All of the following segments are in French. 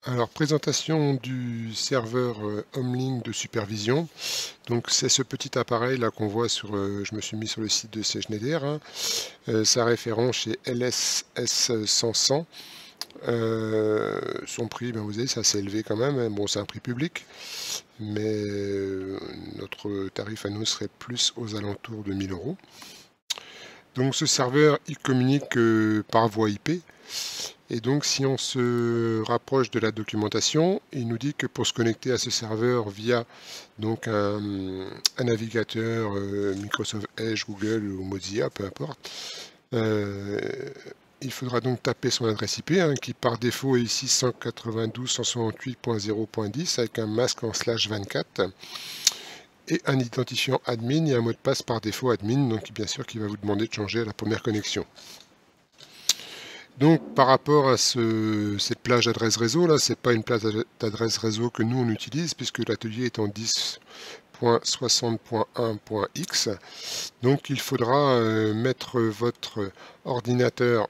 Alors, présentation du serveur Homelink de supervision. Donc, c'est ce petit appareil là qu'on voit sur. Je me suis mis sur le site de Schneider, hein. Sa référence chez LSS 100. Son prix, ben, vous voyez, c'est assez élevé quand même, hein. Bon, c'est un prix public, mais notre tarif à nous serait plus aux alentours de 1000 euros. Donc, ce serveur, il communique par voie IP. Et donc, si on se rapproche de la documentation, il nous dit que pour se connecter à ce serveur via donc un navigateur Microsoft Edge, Google ou Mozilla, peu importe, il faudra donc taper son adresse IP, hein, qui par défaut est ici 192.168.0.10 avec un masque en /24 et un identifiant admin et un mot de passe par défaut admin, donc bien sûr qui va vous demander de changer à la première connexion. Donc par rapport à cette plage adresse réseau, là, c'est pas une plage d'adresse réseau que nous on utilise puisque l'atelier est en 10.60.1.x. Donc il faudra mettre votre ordinateur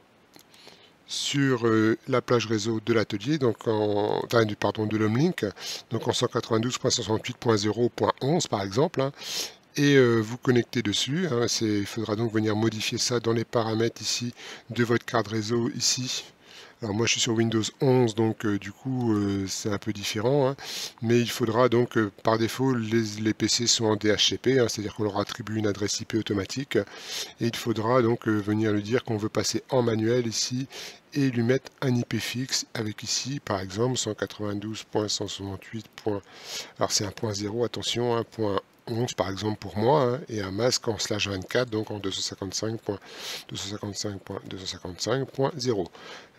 sur la plage réseau de l'atelier, donc de l'Homelink, donc en 192.68.0.11 par exemple, hein, et vous connecter dessus, hein. Il faudra donc venir modifier ça dans les paramètres ici de votre carte réseau ici. Alors moi je suis sur Windows 11, donc du coup c'est un peu différent, hein. Mais il faudra donc par défaut les PC sont en DHCP, hein, c'est-à-dire qu'on leur attribue une adresse IP automatique, et il faudra donc venir lui dire qu'on veut passer en manuel ici et lui mettre un IP fixe avec ici par exemple 192.168. Alors c'est un point 0, attention, un point 11 par exemple pour moi, hein, et un masque en /24, donc en 255.255.255.0.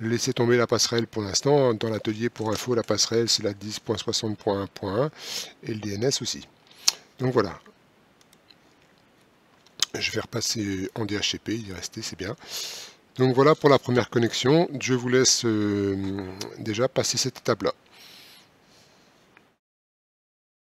Laissez tomber la passerelle pour l'instant. Dans l'atelier, pour info, la passerelle c'est la 10.60.1.1 et le DNS aussi. Donc voilà. Je vais repasser en DHCP, il est resté, c'est bien. Donc voilà pour la première connexion. Je vous laisse déjà passer cette étape-là.